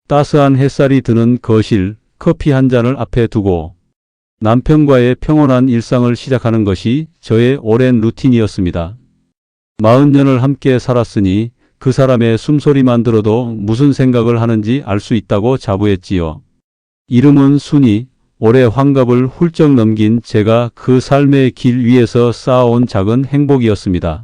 따스한 햇살이 드는 거실, 커피 한 잔을 앞에 두고 남편과의 평온한 일상을 시작하는 것이 저의 오랜 루틴이었습니다. 40년을 함께 살았으니 그 사람의 숨소리만 들어도 무슨 생각을 하는지 알 수 있다고 자부했지요. 이름은 순이. 올해 환갑을 훌쩍 넘긴 제가 그 삶의 길 위에서 쌓아온 작은 행복이었습니다.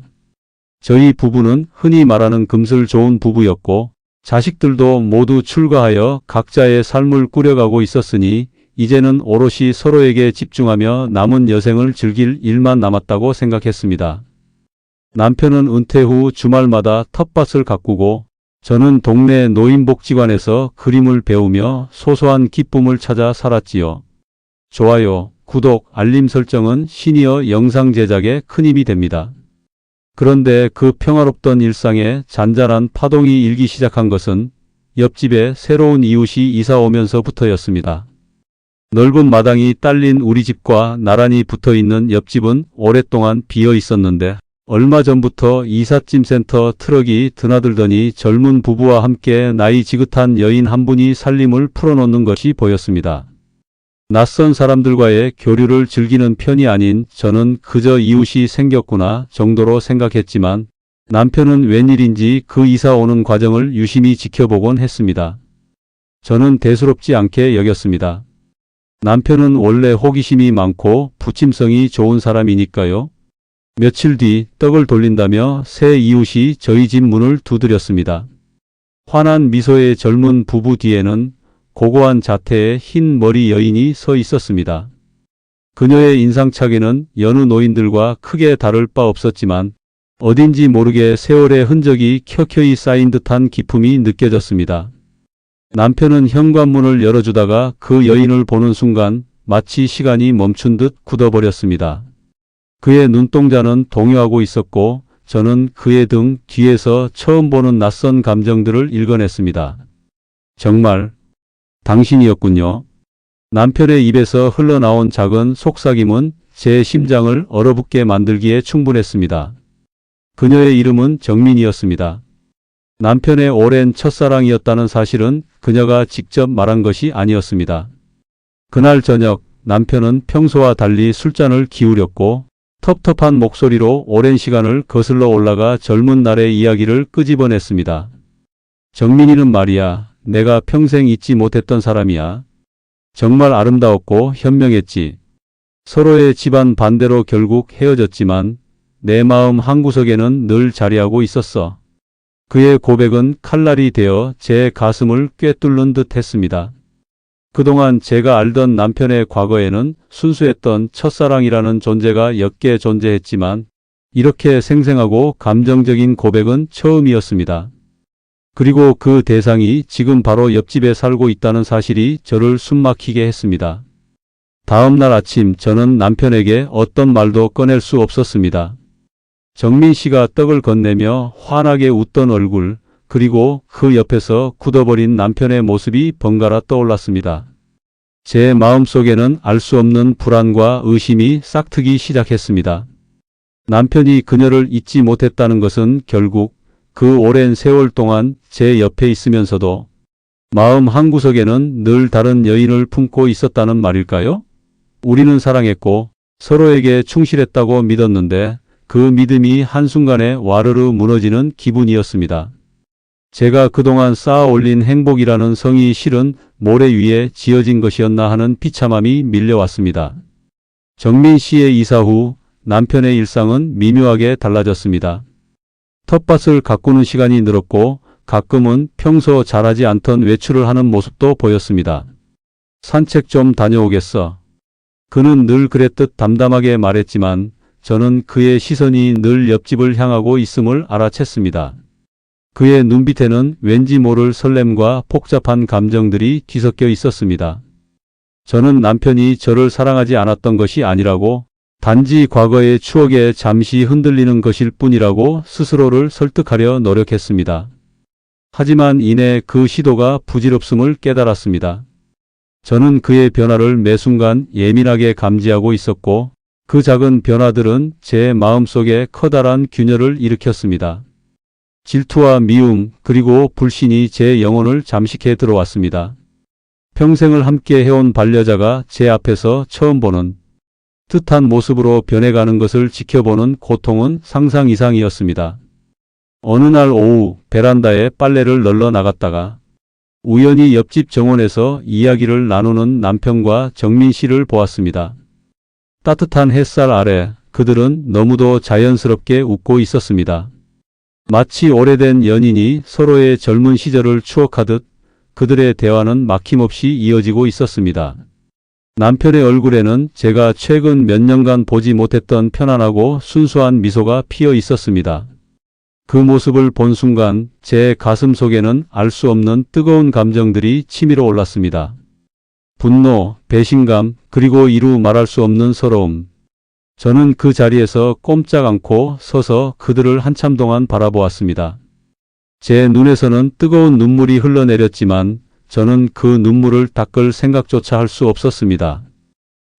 저희 부부는 흔히 말하는 금슬 좋은 부부였고 자식들도 모두 출가하여 각자의 삶을 꾸려가고 있었으니 이제는 오롯이 서로에게 집중하며 남은 여생을 즐길 일만 남았다고 생각했습니다. 남편은 은퇴 후 주말마다 텃밭을 가꾸고 저는 동네 노인복지관에서 그림을 배우며 소소한 기쁨을 찾아 살았지요. 좋아요, 구독, 알림 설정은 시니어 영상 제작에 큰 힘이 됩니다. 그런데 그 평화롭던 일상에 잔잔한 파동이 일기 시작한 것은 옆집에 새로운 이웃이 이사 오면서부터였습니다. 넓은 마당이 딸린 우리 집과 나란히 붙어있는 옆집은 오랫동안 비어 있었는데 얼마 전부터 이삿짐센터 트럭이 드나들더니 젊은 부부와 함께 나이 지긋한 여인 한 분이 살림을 풀어놓는 것이 보였습니다. 낯선 사람들과의 교류를 즐기는 편이 아닌 저는 그저 이웃이 생겼구나 정도로 생각했지만 남편은 웬일인지 그 이사 오는 과정을 유심히 지켜보곤 했습니다. 저는 대수롭지 않게 여겼습니다. 남편은 원래 호기심이 많고 부침성이 좋은 사람이니까요. 며칠 뒤 떡을 돌린다며 새 이웃이 저희 집 문을 두드렸습니다. 환한 미소의 젊은 부부 뒤에는 고고한 자태의 흰 머리 여인이 서 있었습니다. 그녀의 인상착의는 여느 노인들과 크게 다를 바 없었지만 어딘지 모르게 세월의 흔적이 켜켜이 쌓인 듯한 기품이 느껴졌습니다. 남편은 현관문을 열어주다가 그 여인을 보는 순간 마치 시간이 멈춘 듯 굳어버렸습니다. 그의 눈동자는 동요하고 있었고 저는 그의 등 뒤에서 처음 보는 낯선 감정들을 읽어냈습니다. 정말 당신이었군요. 남편의 입에서 흘러나온 작은 속삭임은 제 심장을 얼어붙게 만들기에 충분했습니다. 그녀의 이름은 정민이었습니다. 남편의 오랜 첫사랑이었다는 사실은 그녀가 직접 말한 것이 아니었습니다. 그날 저녁 남편은 평소와 달리 술잔을 기울였고 텁텁한 목소리로 오랜 시간을 거슬러 올라가 젊은 날의 이야기를 끄집어냈습니다. 정민이는 말이야, 내가 평생 잊지 못했던 사람이야. 정말 아름다웠고 현명했지. 서로의 집안 반대로 결국 헤어졌지만 내 마음 한구석에는 늘 자리하고 있었어. 그의 고백은 칼날이 되어 제 가슴을 꿰뚫는 듯 했습니다. 그동안 제가 알던 남편의 과거에는 순수했던 첫사랑이라는 존재가 옅게 존재했지만 이렇게 생생하고 감정적인 고백은 처음이었습니다. 그리고 그 대상이 지금 바로 옆집에 살고 있다는 사실이 저를 숨막히게 했습니다. 다음 날 아침 저는 남편에게 어떤 말도 꺼낼 수 없었습니다. 정민 씨가 떡을 건네며 환하게 웃던 얼굴, 그리고 그 옆에서 굳어버린 남편의 모습이 번갈아 떠올랐습니다. 제 마음속에는 알 수 없는 불안과 의심이 싹트기 시작했습니다. 남편이 그녀를 잊지 못했다는 것은 결국 그 오랜 세월 동안 제 옆에 있으면서도 마음 한구석에는 늘 다른 여인을 품고 있었다는 말일까요? 우리는 사랑했고 서로에게 충실했다고 믿었는데 그 믿음이 한순간에 와르르 무너지는 기분이었습니다. 제가 그동안 쌓아 올린 행복이라는 성이 실은 모래 위에 지어진 것이었나 하는 비참함이 밀려왔습니다. 정민 씨의 이사 후 남편의 일상은 미묘하게 달라졌습니다. 텃밭을 가꾸는 시간이 늘었고 가끔은 평소 잘하지 않던 외출을 하는 모습도 보였습니다. 산책 좀 다녀오겠어. 그는 늘 그랬듯 담담하게 말했지만 저는 그의 시선이 늘 옆집을 향하고 있음을 알아챘습니다. 그의 눈빛에는 왠지 모를 설렘과 복잡한 감정들이 뒤섞여 있었습니다. 저는 남편이 저를 사랑하지 않았던 것이 아니라고, 단지 과거의 추억에 잠시 흔들리는 것일 뿐이라고 스스로를 설득하려 노력했습니다. 하지만 이내 그 시도가 부질없음을 깨달았습니다. 저는 그의 변화를 매 순간 예민하게 감지하고 있었고 그 작은 변화들은 제 마음속에 커다란 균열을 일으켰습니다. 질투와 미움 그리고 불신이 제 영혼을 잠식해 들어왔습니다. 평생을 함께 해온 반려자가 제 앞에서 처음 보는 뜻한 모습으로 변해가는 것을 지켜보는 고통은 상상 이상이었습니다. 어느 날 오후 베란다에 빨래를 널러 나갔다가 우연히 옆집 정원에서 이야기를 나누는 남편과 정민 씨를 보았습니다. 따뜻한 햇살 아래 그들은 너무도 자연스럽게 웃고 있었습니다. 마치 오래된 연인이 서로의 젊은 시절을 추억하듯 그들의 대화는 막힘없이 이어지고 있었습니다. 남편의 얼굴에는 제가 최근 몇 년간 보지 못했던 편안하고 순수한 미소가 피어 있었습니다. 그 모습을 본 순간 제 가슴 속에는 알 수 없는 뜨거운 감정들이 치밀어 올랐습니다. 분노, 배신감, 그리고 이루 말할 수 없는 서러움. 저는 그 자리에서 꼼짝 않고 서서 그들을 한참 동안 바라보았습니다. 제 눈에서는 뜨거운 눈물이 흘러내렸지만 저는 그 눈물을 닦을 생각조차 할 수 없었습니다.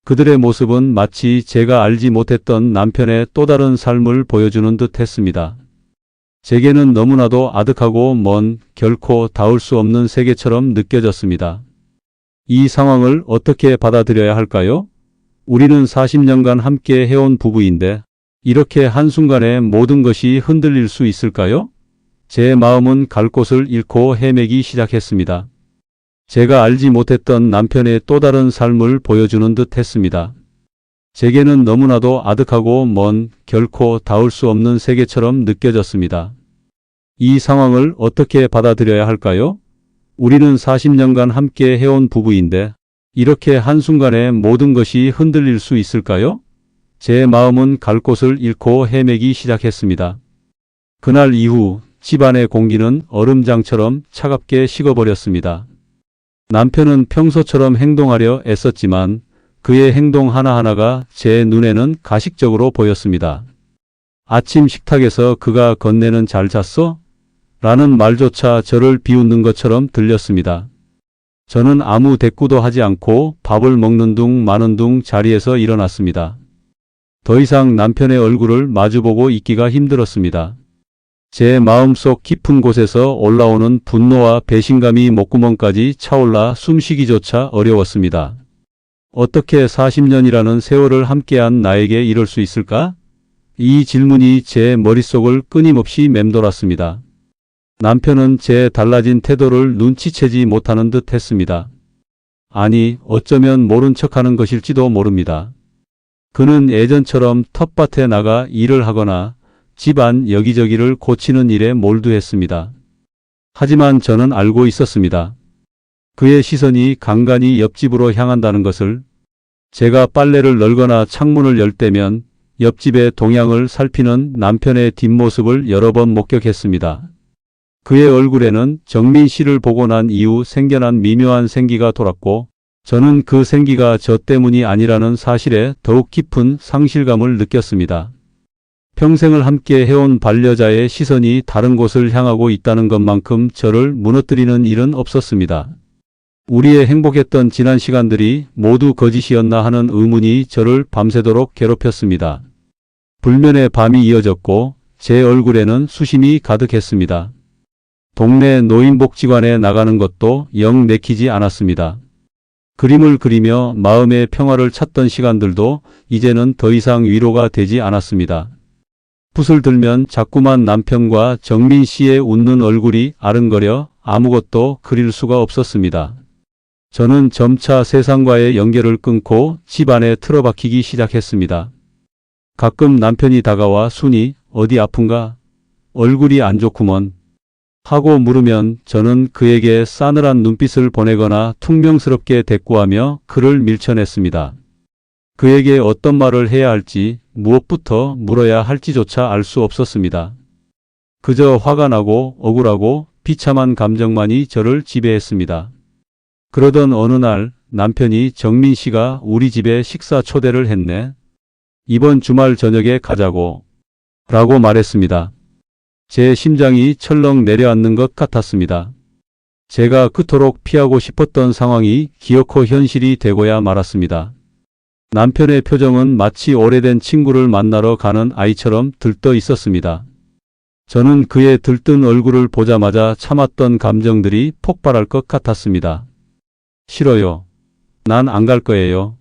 그들의 모습은 마치 제가 알지 못했던 남편의 또 다른 삶을 보여주는 듯 했습니다. 제게는 너무나도 아득하고 먼, 결코 닿을 수 없는 세계처럼 느껴졌습니다. 이 상황을 어떻게 받아들여야 할까요? 우리는 40년간 함께 해온 부부인데 이렇게 한순간에 모든 것이 흔들릴 수 있을까요? 제 마음은 갈 곳을 잃고 헤매기 시작했습니다. 제가 알지 못했던 남편의 또 다른 삶을 보여주는 듯 했습니다. 제게는 너무나도 아득하고 먼, 결코 닿을 수 없는 세계처럼 느껴졌습니다. 이 상황을 어떻게 받아들여야 할까요? 우리는 40년간 함께 해온 부부인데 이렇게 한순간에 모든 것이 흔들릴 수 있을까요? 제 마음은 갈 곳을 잃고 헤매기 시작했습니다. 그날 이후 집안의 공기는 얼음장처럼 차갑게 식어버렸습니다. 남편은 평소처럼 행동하려 애썼지만 그의 행동 하나하나가 제 눈에는 가식적으로 보였습니다. 아침 식탁에서 그가 건네는 잘 잤어? 라는 말조차 저를 비웃는 것처럼 들렸습니다. 저는 아무 대꾸도 하지 않고 밥을 먹는 둥 마는 둥 자리에서 일어났습니다. 더 이상 남편의 얼굴을 마주보고 있기가 힘들었습니다. 제 마음속 깊은 곳에서 올라오는 분노와 배신감이 목구멍까지 차올라 숨쉬기조차 어려웠습니다. 어떻게 40년이라는 세월을 함께한 나에게 이럴 수 있을까? 이 질문이 제 머릿속을 끊임없이 맴돌았습니다. 남편은 제 달라진 태도를 눈치채지 못하는 듯 했습니다. 아니, 어쩌면 모른 척하는 것일지도 모릅니다. 그는 예전처럼 텃밭에 나가 일을 하거나 집안 여기저기를 고치는 일에 몰두했습니다. 하지만 저는 알고 있었습니다. 그의 시선이 간간히 옆집으로 향한다는 것을. 제가 빨래를 널거나 창문을 열 때면 옆집의 동향을 살피는 남편의 뒷모습을 여러 번 목격했습니다. 그의 얼굴에는 정민 씨를 보고 난 이후 생겨난 미묘한 생기가 돌았고 저는 그 생기가 저 때문이 아니라는 사실에 더욱 깊은 상실감을 느꼈습니다. 평생을 함께 해온 반려자의 시선이 다른 곳을 향하고 있다는 것만큼 저를 무너뜨리는 일은 없었습니다. 우리의 행복했던 지난 시간들이 모두 거짓이었나 하는 의문이 저를 밤새도록 괴롭혔습니다. 불면의 밤이 이어졌고 제 얼굴에는 수심이 가득했습니다. 동네 노인복지관에 나가는 것도 영 내키지 않았습니다. 그림을 그리며 마음의 평화를 찾던 시간들도 이제는 더 이상 위로가 되지 않았습니다. 붓을 들면 자꾸만 남편과 정민 씨의 웃는 얼굴이 아른거려 아무것도 그릴 수가 없었습니다. 저는 점차 세상과의 연결을 끊고 집안에 틀어박히기 시작했습니다. 가끔 남편이 다가와 순이 어디 아픈가? 얼굴이 안 좋구먼. 하고 물으면 저는 그에게 싸늘한 눈빛을 보내거나 퉁명스럽게 대꾸하며 그를 밀쳐냈습니다. 그에게 어떤 말을 해야 할지 무엇부터 물어야 할지조차 알 수 없었습니다. 그저 화가 나고 억울하고 비참한 감정만이 저를 지배했습니다. 그러던 어느 날 남편이 정민 씨가 우리 집에 식사 초대를 했네. 이번 주말 저녁에 가자고. 라고 말했습니다. 제 심장이 철렁 내려앉는 것 같았습니다. 제가 그토록 피하고 싶었던 상황이 기어코 현실이 되고야 말았습니다. 남편의 표정은 마치 오래된 친구를 만나러 가는 아이처럼 들떠 있었습니다. 저는 그의 들뜬 얼굴을 보자마자 참았던 감정들이 폭발할 것 같았습니다. 싫어요. 난 안 갈 거예요.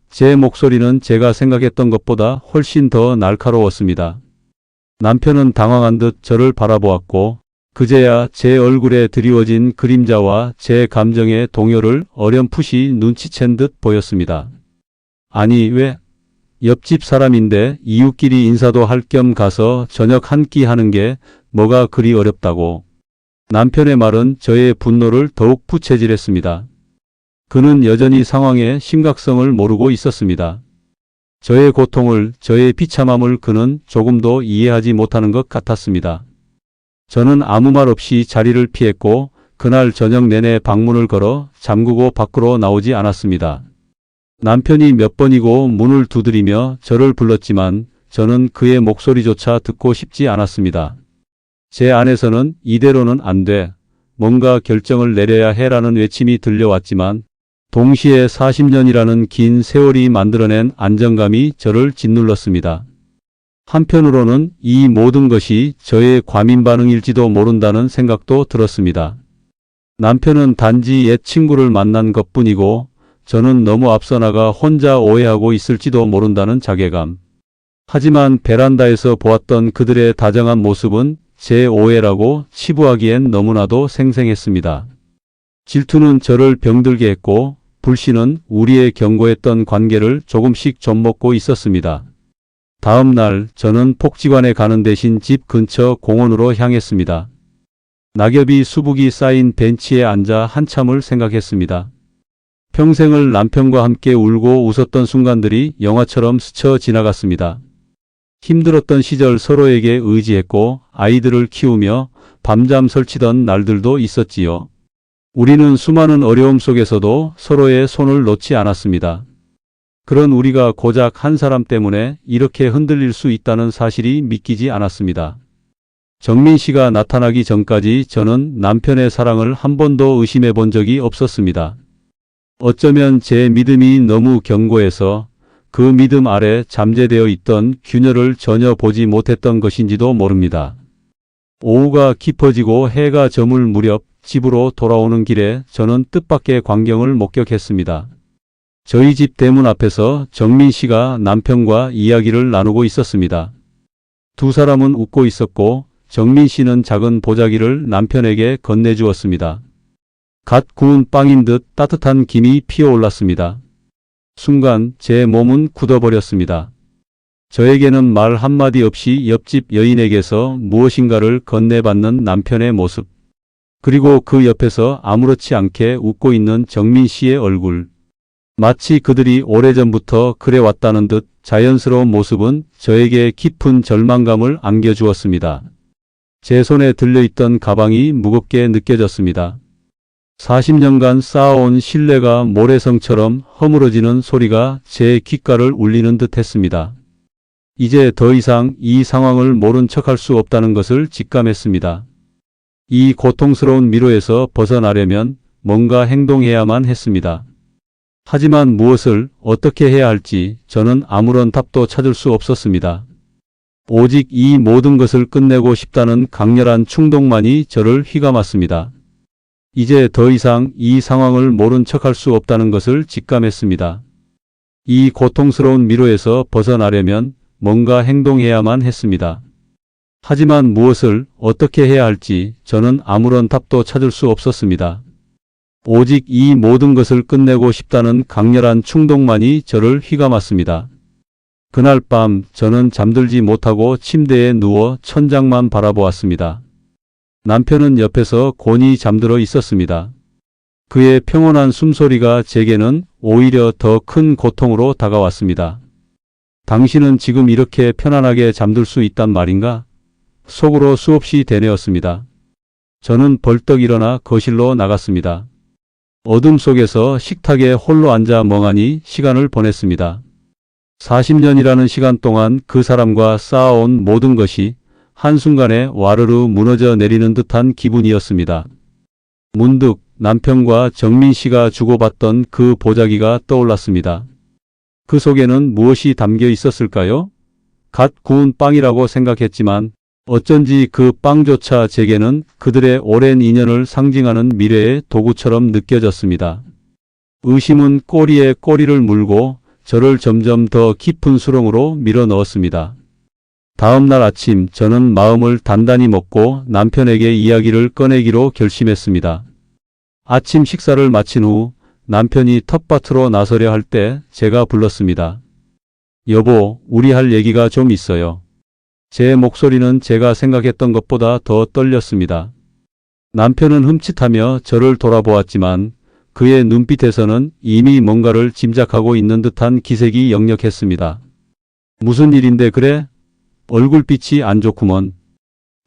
제 목소리는 제가 생각했던 것보다 훨씬 더 날카로웠습니다. 남편은 당황한 듯 저를 바라보았고 그제야 제 얼굴에 드리워진 그림자와 제 감정의 동요를 어렴풋이 눈치챈 듯 보였습니다. 아니 왜? 옆집 사람인데 이웃끼리 인사도 할 겸 가서 저녁 한 끼 하는 게 뭐가 그리 어렵다고. 남편의 말은 저의 분노를 더욱 부채질했습니다. 그는 여전히 상황의 심각성을 모르고 있었습니다. 저의 고통을, 저의 비참함을 그는 조금도 이해하지 못하는 것 같았습니다. 저는 아무 말 없이 자리를 피했고 그날 저녁 내내 방문을 걸어 잠그고 밖으로 나오지 않았습니다. 남편이 몇 번이고 문을 두드리며 저를 불렀지만 저는 그의 목소리조차 듣고 싶지 않았습니다. 제 안에서는 이대로는 안 돼. 뭔가 결정을 내려야 해라는 외침이 들려왔지만 동시에 40년이라는 긴 세월이 만들어낸 안정감이 저를 짓눌렀습니다. 한편으로는 이 모든 것이 저의 과민 반응일지도 모른다는 생각도 들었습니다. 남편은 단지 옛 친구를 만난 것뿐이고 저는 너무 앞서 나가 혼자 오해하고 있을지도 모른다는 자괴감. 하지만 베란다에서 보았던 그들의 다정한 모습은 제 오해라고 치부하기엔 너무나도 생생했습니다. 질투는 저를 병들게 했고 불신은 우리의 견고했던 관계를 조금씩 좀먹고 있었습니다. 다음 날 저는 복지관에 가는 대신 집 근처 공원으로 향했습니다. 낙엽이 수북이 쌓인 벤치에 앉아 한참을 생각했습니다. 평생을 남편과 함께 울고 웃었던 순간들이 영화처럼 스쳐 지나갔습니다. 힘들었던 시절 서로에게 의지했고 아이들을 키우며 밤잠 설치던 날들도 있었지요. 우리는 수많은 어려움 속에서도 서로의 손을 놓지 않았습니다. 그런 우리가 고작 한 사람 때문에 이렇게 흔들릴 수 있다는 사실이 믿기지 않았습니다. 정민 씨가 나타나기 전까지 저는 남편의 사랑을 한 번도 의심해 본 적이 없었습니다. 어쩌면 제 믿음이 너무 견고해서 그 믿음 아래 잠재되어 있던 균열을 전혀 보지 못했던 것인지도 모릅니다. 오후가 깊어지고 해가 저물 무렵 집으로 돌아오는 길에 저는 뜻밖의 광경을 목격했습니다. 저희 집 대문 앞에서 정민 씨가 남편과 이야기를 나누고 있었습니다. 두 사람은 웃고 있었고 정민 씨는 작은 보자기를 남편에게 건네주었습니다. 갓 구운 빵인 듯 따뜻한 김이 피어올랐습니다. 순간 제 몸은 굳어버렸습니다. 저에게는 말 한마디 없이 옆집 여인에게서 무엇인가를 건네받는 남편의 모습, 그리고 그 옆에서 아무렇지 않게 웃고 있는 정민 씨의 얼굴. 마치 그들이 오래전부터 그래왔다는 듯 자연스러운 모습은 저에게 깊은 절망감을 안겨주었습니다. 제 손에 들려있던 가방이 무겁게 느껴졌습니다. 40년간 쌓아온 신뢰가 모래성처럼 허물어지는 소리가 제 귓가를 울리는 듯 했습니다. 이제 더 이상 이 상황을 모른 척할 수 없다는 것을 직감했습니다. 이 고통스러운 미로에서 벗어나려면 뭔가 행동해야만 했습니다. 하지만 무엇을 어떻게 해야 할지 저는 아무런 답도 찾을 수 없었습니다. 오직 이 모든 것을 끝내고 싶다는 강렬한 충동만이 저를 휘감았습니다. 이제 더 이상 이 상황을 모른 척할 수 없다는 것을 직감했습니다. 이 고통스러운 미로에서 벗어나려면 뭔가 행동해야만 했습니다. 하지만 무엇을 어떻게 해야 할지 저는 아무런 답도 찾을 수 없었습니다. 오직 이 모든 것을 끝내고 싶다는 강렬한 충동만이 저를 휘감았습니다. 그날 밤 저는 잠들지 못하고 침대에 누워 천장만 바라보았습니다. 남편은 옆에서 곤히 잠들어 있었습니다. 그의 평온한 숨소리가 제게는 오히려 더 큰 고통으로 다가왔습니다. 당신은 지금 이렇게 편안하게 잠들 수 있단 말인가? 속으로 수없이 되뇌었습니다. 저는 벌떡 일어나 거실로 나갔습니다. 어둠 속에서 식탁에 홀로 앉아 멍하니 시간을 보냈습니다. 40년이라는 시간 동안 그 사람과 쌓아온 모든 것이 한순간에 와르르 무너져 내리는 듯한 기분이었습니다. 문득 남편과 정민 씨가 주고받던 그 보자기가 떠올랐습니다. 그 속에는 무엇이 담겨 있었을까요? 갓 구운 빵이라고 생각했지만 어쩐지 그 빵조차 제게는 그들의 오랜 인연을 상징하는 미래의 도구처럼 느껴졌습니다. 의심은 꼬리에 꼬리를 물고 저를 점점 더 깊은 수렁으로 밀어 넣었습니다. 다음 날 아침 저는 마음을 단단히 먹고 남편에게 이야기를 꺼내기로 결심했습니다. 아침 식사를 마친 후 남편이 텃밭으로 나서려 할 때 제가 불렀습니다. 여보, 우리 할 얘기가 좀 있어요. 제 목소리는 제가 생각했던 것보다 더 떨렸습니다. 남편은 흠칫하며 저를 돌아보았지만 그의 눈빛에서는 이미 뭔가를 짐작하고 있는 듯한 기색이 역력했습니다. 무슨 일인데 그래? 얼굴빛이 안 좋구먼.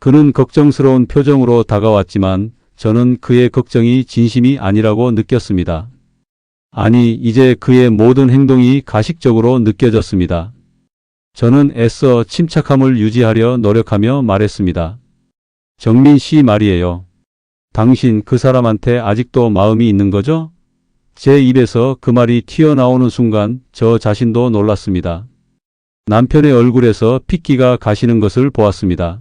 그는 걱정스러운 표정으로 다가왔지만 저는 그의 걱정이 진심이 아니라고 느꼈습니다. 아니, 이제 그의 모든 행동이 가식적으로 느껴졌습니다. 저는 애써 침착함을 유지하려 노력하며 말했습니다. 정민 씨 말이에요. 당신 그 사람한테 아직도 마음이 있는 거죠? 제 입에서 그 말이 튀어나오는 순간 저 자신도 놀랐습니다. 남편의 얼굴에서 핏기가 가시는 것을 보았습니다.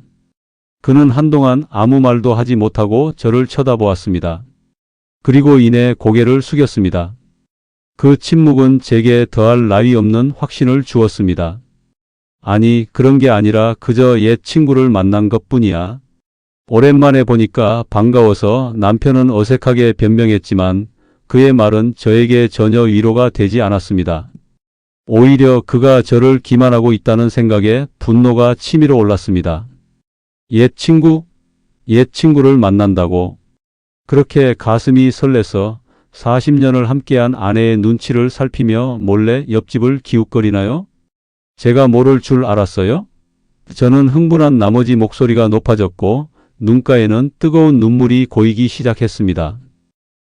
그는 한동안 아무 말도 하지 못하고 저를 쳐다보았습니다. 그리고 이내 고개를 숙였습니다. 그 침묵은 제게 더할 나위 없는 확신을 주었습니다. 아니, 그런 게 아니라 그저 옛 친구를 만난 것뿐이야. 오랜만에 보니까 반가워서 남편은 어색하게 변명했지만 그의 말은 저에게 전혀 위로가 되지 않았습니다. 오히려 그가 저를 기만하고 있다는 생각에 분노가 치밀어 올랐습니다. 옛 친구를 만난다고. 그렇게 가슴이 설레서 40년을 함께한 아내의 눈치를 살피며 몰래 옆집을 기웃거리나요? 제가 모를 줄 알았어요? 저는 흥분한 나머지 목소리가 높아졌고 눈가에는 뜨거운 눈물이 고이기 시작했습니다.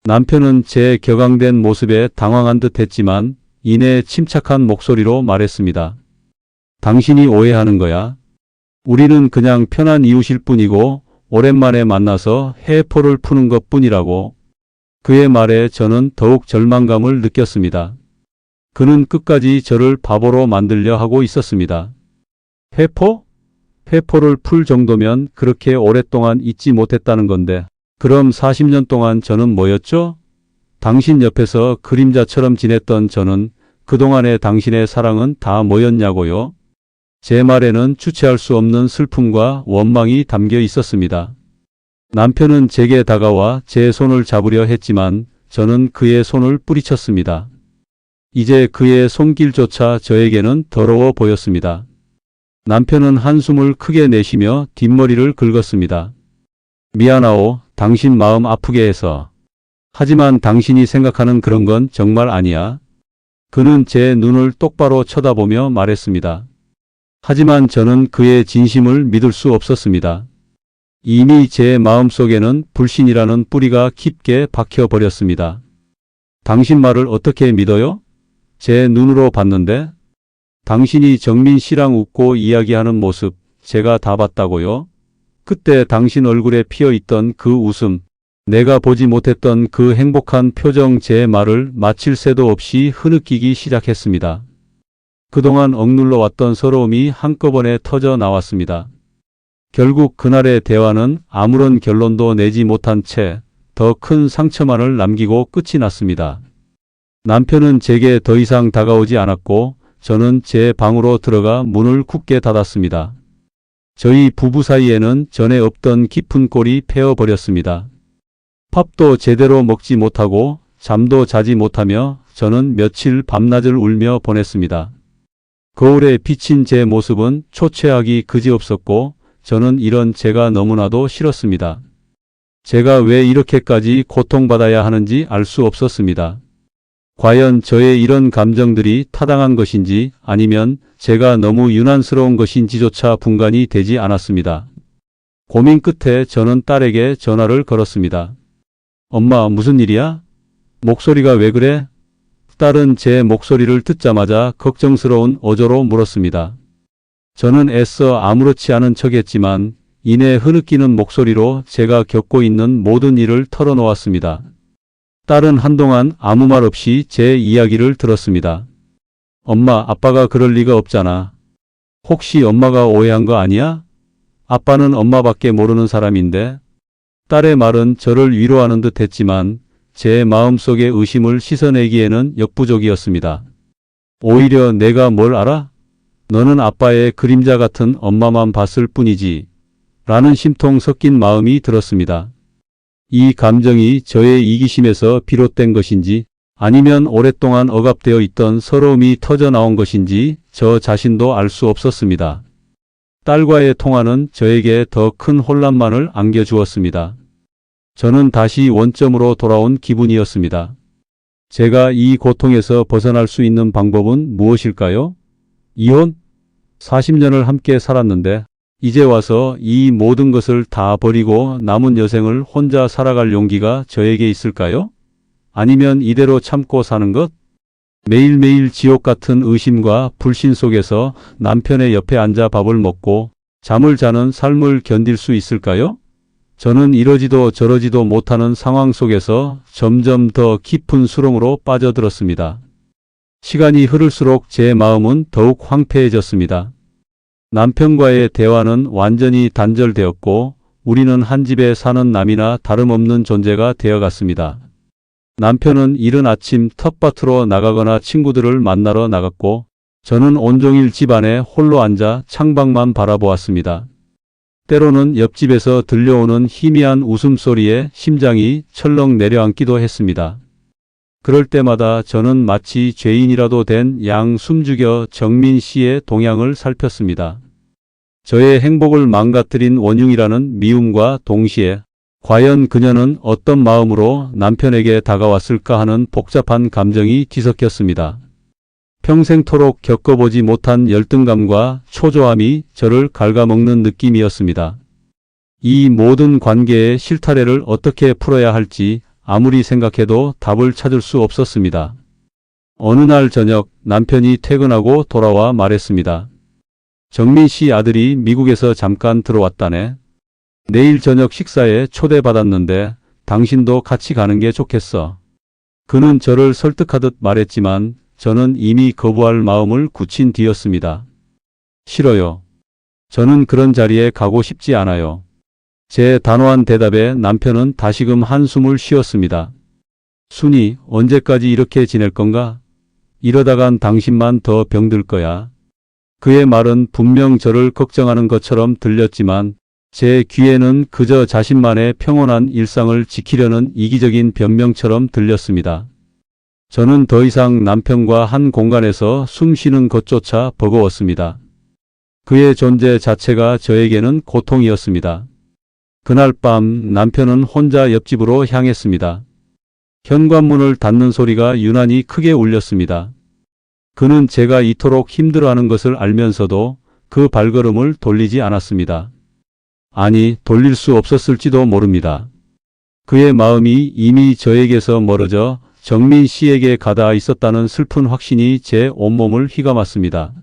남편은 제 격앙된 모습에 당황한 듯 했지만 이내 침착한 목소리로 말했습니다. 당신이 오해하는 거야. 우리는 그냥 편한 이웃일 뿐이고 오랜만에 만나서 해포를 푸는 것 뿐이라고. 그의 말에 저는 더욱 절망감을 느꼈습니다. 그는 끝까지 저를 바보로 만들려 하고 있었습니다. 회포? 회포를 풀 정도면 그렇게 오랫동안 잊지 못했다는 건데 그럼 40년 동안 저는 뭐였죠? 당신 옆에서 그림자처럼 지냈던 저는 그동안의 당신의 사랑은 다 뭐였냐고요? 제 말에는 주체할 수 없는 슬픔과 원망이 담겨 있었습니다. 남편은 제게 다가와 제 손을 잡으려 했지만 저는 그의 손을 뿌리쳤습니다. 이제 그의 손길조차 저에게는 더러워 보였습니다. 남편은 한숨을 크게 내쉬며 뒷머리를 긁었습니다. 미안하오, 당신 마음 아프게 해서. 하지만 당신이 생각하는 그런 건 정말 아니야. 그는 제 눈을 똑바로 쳐다보며 말했습니다. 하지만 저는 그의 진심을 믿을 수 없었습니다. 이미 제 마음속에는 불신이라는 뿌리가 깊게 박혀버렸습니다. 당신 말을 어떻게 믿어요? 제 눈으로 봤는데 당신이 정민 씨랑 웃고 이야기하는 모습 제가 다 봤다고요? 그때 당신 얼굴에 피어있던 그 웃음, 내가 보지 못했던 그 행복한 표정 제 말을 마칠 새도 없이 흐느끼기 시작했습니다. 그동안 억눌러 왔던 서러움이 한꺼번에 터져 나왔습니다. 결국 그날의 대화는 아무런 결론도 내지 못한 채 더 큰 상처만을 남기고 끝이 났습니다. 남편은 제게 더 이상 다가오지 않았고 저는 제 방으로 들어가 문을 굳게 닫았습니다. 저희 부부 사이에는 전에 없던 깊은 골이 패어버렸습니다. 밥도 제대로 먹지 못하고 잠도 자지 못하며 저는 며칠 밤낮을 울며 보냈습니다. 거울에 비친 제 모습은 초췌하기 그지없었고 저는 이런 제가 너무나도 싫었습니다. 제가 왜 이렇게까지 고통받아야 하는지 알 수 없었습니다. 과연 저의 이런 감정들이 타당한 것인지 아니면 제가 너무 유난스러운 것인지조차 분간이 되지 않았습니다. 고민 끝에 저는 딸에게 전화를 걸었습니다. 엄마, 무슨 일이야? 목소리가 왜 그래? 딸은 제 목소리를 듣자마자 걱정스러운 어조로 물었습니다. 저는 애써 아무렇지 않은 척했지만 이내 흐느끼는 목소리로 제가 겪고 있는 모든 일을 털어놓았습니다. 딸은 한동안 아무 말 없이 제 이야기를 들었습니다. 엄마, 아빠가 그럴 리가 없잖아. 혹시 엄마가 오해한 거 아니야? 아빠는 엄마밖에 모르는 사람인데 딸의 말은 저를 위로하는 듯 했지만 제 마음속의 의심을 씻어내기에는 역부족이었습니다. 오히려 내가 뭘 알아? 너는 아빠의 그림자 같은 엄마만 봤을 뿐이지. 라는 심통 섞인 마음이 들었습니다. 이 감정이 저의 이기심에서 비롯된 것인지 아니면 오랫동안 억압되어 있던 서러움이 터져 나온 것인지 저 자신도 알 수 없었습니다. 딸과의 통화는 저에게 더 큰 혼란만을 안겨주었습니다. 저는 다시 원점으로 돌아온 기분이었습니다. 제가 이 고통에서 벗어날 수 있는 방법은 무엇일까요? 이혼? 40년을 함께 살았는데 이제 와서 이 모든 것을 다 버리고 남은 여생을 혼자 살아갈 용기가 저에게 있을까요? 아니면 이대로 참고 사는 것? 매일매일 지옥 같은 의심과 불신 속에서 남편의 옆에 앉아 밥을 먹고 잠을 자는 삶을 견딜 수 있을까요? 저는 이러지도 저러지도 못하는 상황 속에서 점점 더 깊은 수렁으로 빠져들었습니다. 시간이 흐를수록 제 마음은 더욱 황폐해졌습니다. 남편과의 대화는 완전히 단절되었고 우리는 한 집에 사는 남이나 다름없는 존재가 되어갔습니다. 남편은 이른 아침 텃밭으로 나가거나 친구들을 만나러 나갔고 저는 온종일 집안에 홀로 앉아 창밖만 바라보았습니다. 때로는 옆집에서 들려오는 희미한 웃음소리에 심장이 철렁 내려앉기도 했습니다. 그럴 때마다 저는 마치 죄인이라도 된 양 숨죽여 정민 씨의 동향을 살폈습니다. 저의 행복을 망가뜨린 원흉이라는 미움과 동시에 과연 그녀는 어떤 마음으로 남편에게 다가왔을까 하는 복잡한 감정이 뒤섞였습니다. 평생토록 겪어보지 못한 열등감과 초조함이 저를 갉아먹는 느낌이었습니다. 이 모든 관계의 실타래를 어떻게 풀어야 할지 아무리 생각해도 답을 찾을 수 없었습니다. 어느 날 저녁 남편이 퇴근하고 돌아와 말했습니다. 정민 씨 아들이 미국에서 잠깐 들어왔다네. 내일 저녁 식사에 초대받았는데 당신도 같이 가는 게 좋겠어. 그는 저를 설득하듯 말했지만 저는 이미 거부할 마음을 굳힌 뒤였습니다. 싫어요. 저는 그런 자리에 가고 싶지 않아요. 제 단호한 대답에 남편은 다시금 한숨을 쉬었습니다. 순이 언제까지 이렇게 지낼 건가? 이러다간 당신만 더 병들 거야. 그의 말은 분명 저를 걱정하는 것처럼 들렸지만 제 귀에는 그저 자신만의 평온한 일상을 지키려는 이기적인 변명처럼 들렸습니다. 저는 더 이상 남편과 한 공간에서 숨 쉬는 것조차 버거웠습니다. 그의 존재 자체가 저에게는 고통이었습니다. 그날 밤 남편은 혼자 옆집으로 향했습니다. 현관문을 닫는 소리가 유난히 크게 울렸습니다. 그는 제가 이토록 힘들어하는 것을 알면서도 그 발걸음을 돌리지 않았습니다. 아니, 돌릴 수 없었을지도 모릅니다. 그의 마음이 이미 저에게서 멀어져 정민 씨에게 가닿아 있었다는 슬픈 확신이 제 온몸을 휘감았습니다.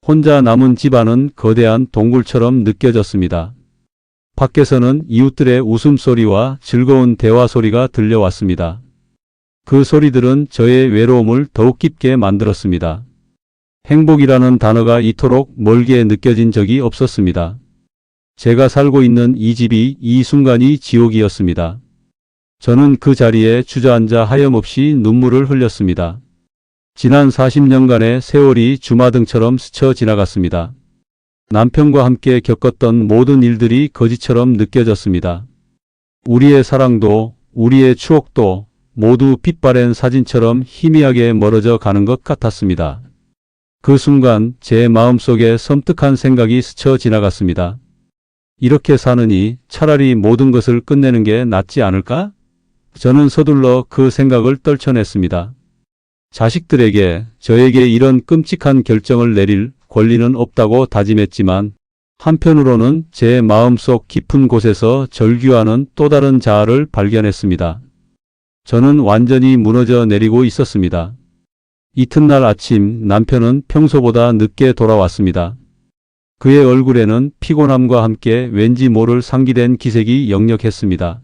혼자 남은 집안은 거대한 동굴처럼 느껴졌습니다. 밖에서는 이웃들의 웃음소리와 즐거운 대화 소리가 들려왔습니다. 그 소리들은 저의 외로움을 더욱 깊게 만들었습니다. 행복이라는 단어가 이토록 멀게 느껴진 적이 없었습니다. 제가 살고 있는 이 집이 이 순간이 지옥이었습니다. 저는 그 자리에 주저앉아 하염없이 눈물을 흘렸습니다. 지난 40년간의 세월이 주마등처럼 스쳐 지나갔습니다. 남편과 함께 겪었던 모든 일들이 거지처럼 느껴졌습니다. 우리의 사랑도 우리의 추억도 모두 빛바랜 사진처럼 희미하게 멀어져 가는 것 같았습니다. 그 순간 제 마음속에 섬뜩한 생각이 스쳐 지나갔습니다. 이렇게 사느니 차라리 모든 것을 끝내는 게 낫지 않을까? 저는 서둘러 그 생각을 떨쳐냈습니다. 자식들에게 저에게 이런 끔찍한 결정을 내릴 권리는 없다고 다짐했지만 한편으로는 제 마음속 깊은 곳에서 절규하는 또 다른 자아를 발견했습니다. 저는 완전히 무너져 내리고 있었습니다. 이튿날 아침 남편은 평소보다 늦게 돌아왔습니다. 그의 얼굴에는 피곤함과 함께 왠지 모를 상기된 기색이 역력했습니다.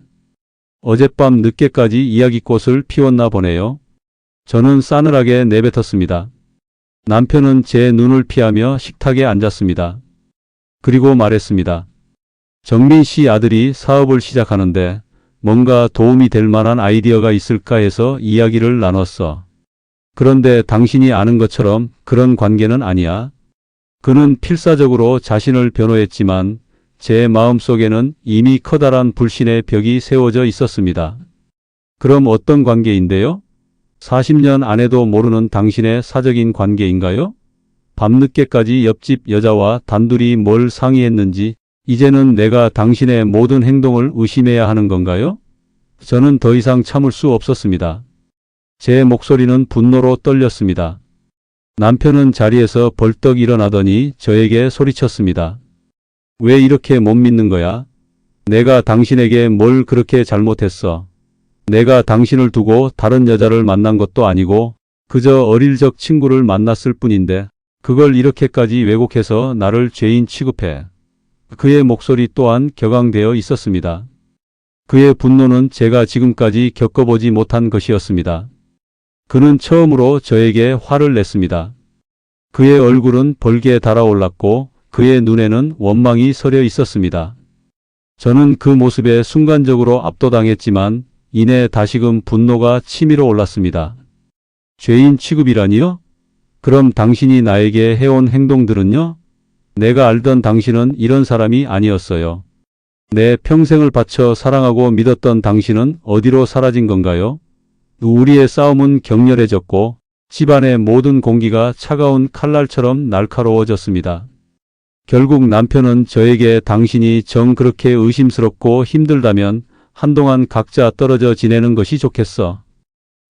어젯밤 늦게까지 이야기꽃을 피웠나 보네요. 저는 싸늘하게 내뱉었습니다. 남편은 제 눈을 피하며 식탁에 앉았습니다. 그리고 말했습니다. 정민 씨 아들이 사업을 시작하는데 뭔가 도움이 될 만한 아이디어가 있을까 해서 이야기를 나눴어. 그런데 당신이 아는 것처럼 그런 관계는 아니야. 그는 필사적으로 자신을 변호했지만 제 마음속에는 이미 커다란 불신의 벽이 세워져 있었습니다. 그럼 어떤 관계인데요? 40년 안에도 모르는 당신의 사적인 관계인가요? 밤늦게까지 옆집 여자와 단둘이 뭘 상의했는지 이제는 내가 당신의 모든 행동을 의심해야 하는 건가요? 저는 더 이상 참을 수 없었습니다. 제 목소리는 분노로 떨렸습니다. 남편은 자리에서 벌떡 일어나더니 저에게 소리쳤습니다. 왜 이렇게 못 믿는 거야? 내가 당신에게 뭘 그렇게 잘못했어? 내가 당신을 두고 다른 여자를 만난 것도 아니고 그저 어릴 적 친구를 만났을 뿐인데 그걸 이렇게까지 왜곡해서 나를 죄인 취급해. 그의 목소리 또한 격앙되어 있었습니다. 그의 분노는 제가 지금까지 겪어보지 못한 것이었습니다. 그는 처음으로 저에게 화를 냈습니다. 그의 얼굴은 벌게 달아올랐고 그의 눈에는 원망이 서려 있었습니다. 저는 그 모습에 순간적으로 압도당했지만 이내 다시금 분노가 치밀어 올랐습니다. 죄인 취급이라니요? 그럼 당신이 나에게 해온 행동들은요? 내가 알던 당신은 이런 사람이 아니었어요. 내 평생을 바쳐 사랑하고 믿었던 당신은 어디로 사라진 건가요? 우리의 싸움은 격렬해졌고 집안의 모든 공기가 차가운 칼날처럼 날카로워졌습니다. 결국 남편은 저에게 당신이 정 그렇게 의심스럽고 힘들다면 한동안 각자 떨어져 지내는 것이 좋겠어.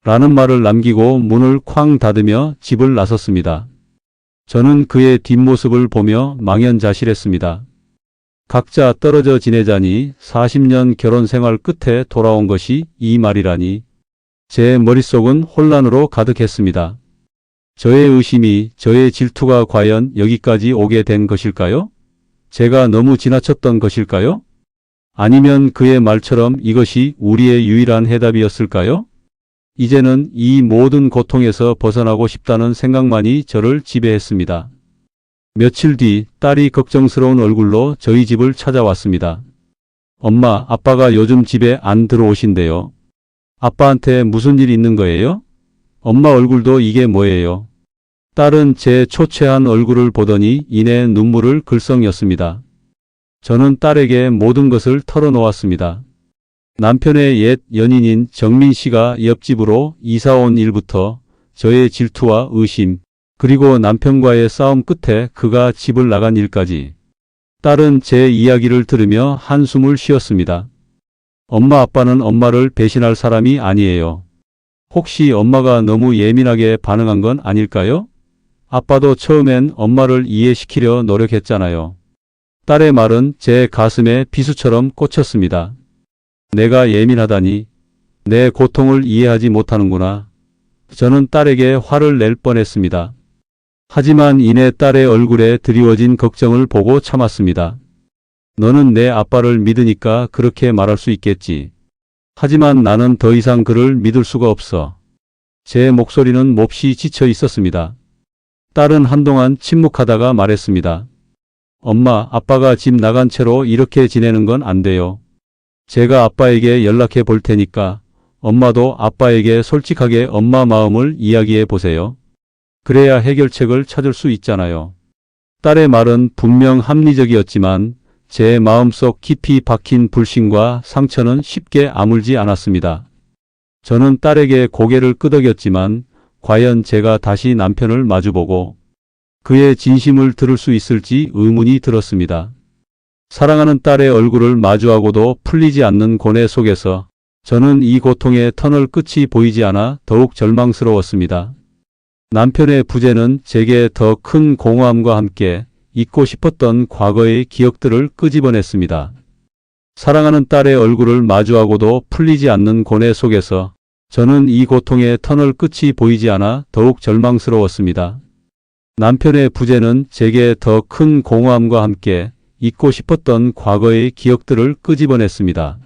라는 말을 남기고 문을 쾅 닫으며 집을 나섰습니다. 저는 그의 뒷모습을 보며 망연자실했습니다. 각자 떨어져 지내자니 40년 결혼 생활 끝에 돌아온 것이 이 말이라니. 제 머릿속은 혼란으로 가득했습니다. 저의 의심이, 저의 질투가 과연 여기까지 오게 된 것일까요? 제가 너무 지나쳤던 것일까요? 아니면 그의 말처럼 이것이 우리의 유일한 해답이었을까요? 이제는 이 모든 고통에서 벗어나고 싶다는 생각만이 저를 지배했습니다. 며칠 뒤 딸이 걱정스러운 얼굴로 저희 집을 찾아왔습니다. 엄마, 아빠가 요즘 집에 안 들어오신대요. 아빠한테 무슨 일 있는 거예요? 엄마 얼굴도 이게 뭐예요? 딸은 제 초췌한 얼굴을 보더니 이내 눈물을 글썽였습니다. 저는 딸에게 모든 것을 털어놓았습니다. 남편의 옛 연인인 정민 씨가 옆집으로 이사 온 일부터 저의 질투와 의심, 그리고 남편과의 싸움 끝에 그가 집을 나간 일까지. 딸은 제 이야기를 들으며 한숨을 쉬었습니다. 엄마 아빠는 엄마를 배신할 사람이 아니에요. 혹시 엄마가 너무 예민하게 반응한 건 아닐까요? 아빠도 처음엔 엄마를 이해시키려 노력했잖아요. 딸의 말은 제 가슴에 비수처럼 꽂혔습니다. 내가 예민하다니. 내 고통을 이해하지 못하는구나. 저는 딸에게 화를 낼 뻔했습니다. 하지만 이내 딸의 얼굴에 드리워진 걱정을 보고 참았습니다. 너는 내 아빠를 믿으니까 그렇게 말할 수 있겠지. 하지만 나는 더 이상 그를 믿을 수가 없어. 제 목소리는 몹시 지쳐 있었습니다. 딸은 한동안 침묵하다가 말했습니다. 엄마, 아빠가 집 나간 채로 이렇게 지내는 건 안 돼요. 제가 아빠에게 연락해 볼 테니까 엄마도 아빠에게 솔직하게 엄마 마음을 이야기해 보세요. 그래야 해결책을 찾을 수 있잖아요. 딸의 말은 분명 합리적이었지만 제 마음속 깊이 박힌 불신과 상처는 쉽게 아물지 않았습니다. 저는 딸에게 고개를 끄덕였지만 과연 제가 다시 남편을 마주보고 그의 진심을 들을 수 있을지 의문이 들었습니다. 사랑하는 딸의 얼굴을 마주하고도 풀리지 않는 고뇌 속에서 저는 이 고통의 터널 끝이 보이지 않아 더욱 절망스러웠습니다. 남편의 부재는 제게 더 큰 공허함과 함께 잊고 싶었던 과거의 기억들을 끄집어냈습니다. 사랑하는 딸의 얼굴을 마주하고도 풀리지 않는 고뇌 속에서 저는 이 고통의 터널 끝이 보이지 않아 더욱 절망스러웠습니다. 남편의 부재는 제게 더 큰 공허함과 함께 잊고 싶었던 과거의 기억들을 끄집어냈습니다.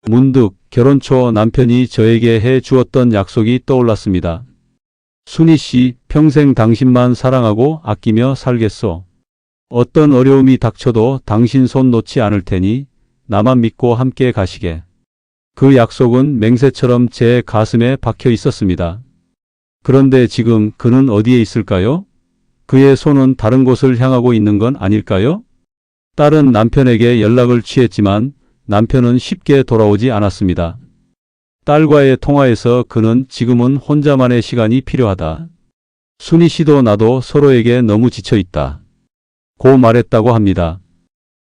문득 결혼 초 남편이 저에게 해 주었던 약속이 떠올랐습니다. 순희 씨, 평생 당신만 사랑하고 아끼며 살겠소. 어떤 어려움이 닥쳐도 당신 손 놓지 않을 테니 나만 믿고 함께 가시게. 그 약속은 맹세처럼 제 가슴에 박혀 있었습니다. 그런데 지금 그는 어디에 있을까요? 그의 손은 다른 곳을 향하고 있는 건 아닐까요? 딸은 남편에게 연락을 취했지만 남편은 쉽게 돌아오지 않았습니다. 딸과의 통화에서 그는 지금은 혼자만의 시간이 필요하다. 순희 씨도 나도 서로에게 너무 지쳐 있다. 고 말했다고 합니다.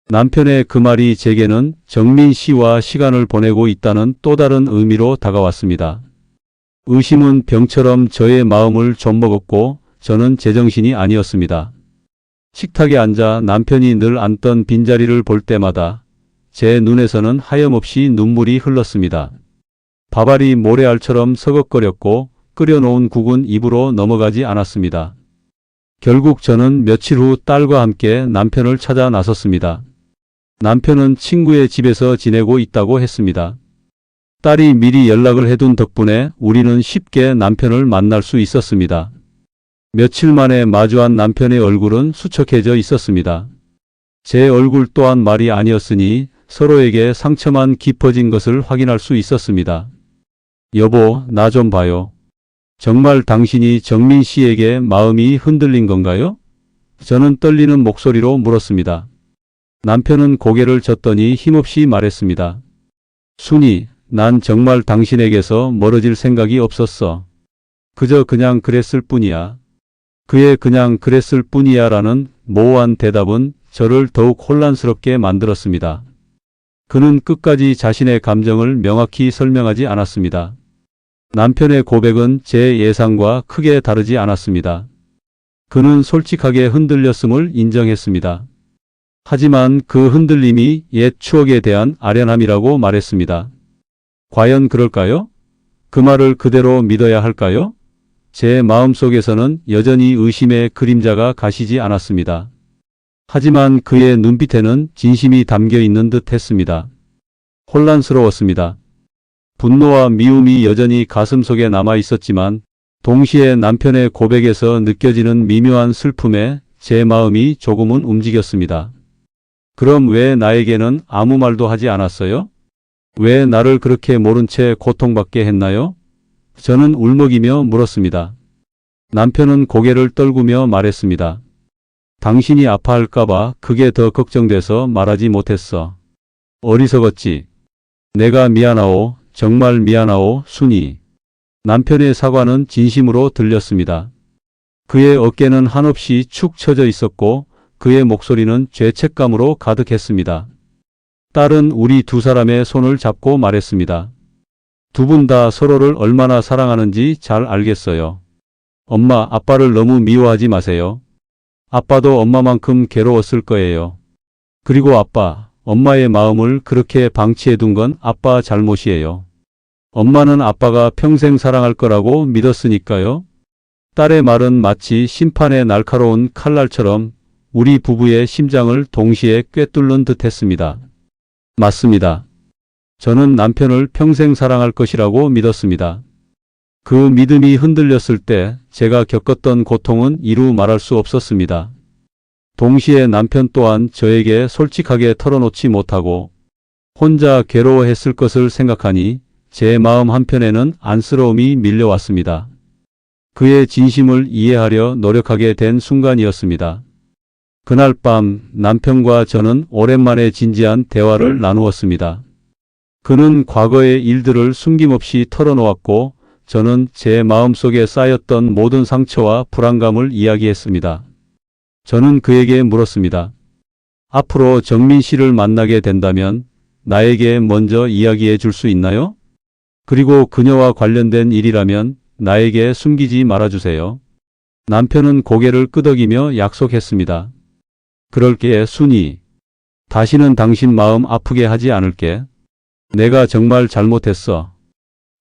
남편의 그 말이 제게는 정민 씨와 시간을 보내고 있다는 또 다른 의미로 다가왔습니다. 의심은 병처럼 저의 마음을 좀먹었고 저는 제정신이 아니었습니다. 식탁에 앉아 남편이 늘 앉던 빈자리를 볼 때마다 제 눈에서는 하염없이 눈물이 흘렀습니다. 밥알이 모래알처럼 서걱거렸고 끓여놓은 국은 입으로 넘어가지 않았습니다. 결국 저는 며칠 후 딸과 함께 남편을 찾아 나섰습니다. 남편은 친구의 집에서 지내고 있다고 했습니다. 딸이 미리 연락을 해둔 덕분에 우리는 쉽게 남편을 만날 수 있었습니다. 며칠 만에 마주한 남편의 얼굴은 수척해져 있었습니다. 제 얼굴 또한 말이 아니었으니 서로에게 상처만 깊어진 것을 확인할 수 있었습니다. 여보, 나 좀 봐요. 정말 당신이 정민 씨에게 마음이 흔들린 건가요? 저는 떨리는 목소리로 물었습니다. 남편은 고개를 젓더니 힘없이 말했습니다. 순희, 난 정말 당신에게서 멀어질 생각이 없었어. 그저 그냥 그랬을 뿐이야. 그의 그냥 그랬을 뿐이야 라는 모호한 대답은 저를 더욱 혼란스럽게 만들었습니다. 그는 끝까지 자신의 감정을 명확히 설명하지 않았습니다. 남편의 고백은 제 예상과 크게 다르지 않았습니다. 그는 솔직하게 흔들렸음을 인정했습니다. 하지만 그 흔들림이 옛 추억에 대한 아련함이라고 말했습니다. 과연 그럴까요? 그 말을 그대로 믿어야 할까요? 제 마음속에서는 여전히 의심의 그림자가 가시지 않았습니다. 하지만 그의 눈빛에는 진심이 담겨 있는 듯 했습니다. 혼란스러웠습니다. 분노와 미움이 여전히 가슴속에 남아 있었지만 동시에 남편의 고백에서 느껴지는 미묘한 슬픔에 제 마음이 조금은 움직였습니다. 그럼 왜 나에게는 아무 말도 하지 않았어요? 왜 나를 그렇게 모른 채 고통받게 했나요? 저는 울먹이며 물었습니다. 남편은 고개를 떨구며 말했습니다. 당신이 아파할까봐 그게 더 걱정돼서 말하지 못했어. 어리석었지. 내가 미안하오. 정말 미안하오, 순희. 남편의 사과는 진심으로 들렸습니다. 그의 어깨는 한없이 축 처져 있었고 그의 목소리는 죄책감으로 가득했습니다. 딸은 우리 두 사람의 손을 잡고 말했습니다. 두 분 다 서로를 얼마나 사랑하는지 잘 알겠어요. 엄마, 아빠를 너무 미워하지 마세요. 아빠도 엄마만큼 괴로웠을 거예요. 그리고 아빠, 엄마의 마음을 그렇게 방치해둔 건 아빠 잘못이에요. 엄마는 아빠가 평생 사랑할 거라고 믿었으니까요. 딸의 말은 마치 심판의 날카로운 칼날처럼 우리 부부의 심장을 동시에 꿰뚫는 듯 했습니다. 맞습니다. 저는 남편을 평생 사랑할 것이라고 믿었습니다. 그 믿음이 흔들렸을 때 제가 겪었던 고통은 이루 말할 수 없었습니다. 동시에 남편 또한 저에게 솔직하게 털어놓지 못하고 혼자 괴로워했을 것을 생각하니 제 마음 한편에는 안쓰러움이 밀려왔습니다. 그의 진심을 이해하려 노력하게 된 순간이었습니다. 그날 밤 남편과 저는 오랜만에 진지한 대화를 나누었습니다. 그는 과거의 일들을 숨김없이 털어놓았고 저는 제 마음속에 쌓였던 모든 상처와 불안감을 이야기했습니다. 저는 그에게 물었습니다. 앞으로 정민 씨를 만나게 된다면 나에게 먼저 이야기해 줄 수 있나요? 그리고 그녀와 관련된 일이라면 나에게 숨기지 말아주세요. 남편은 고개를 끄덕이며 약속했습니다. 그럴게, 순희. 다시는 당신 마음 아프게 하지 않을게. 내가 정말 잘못했어.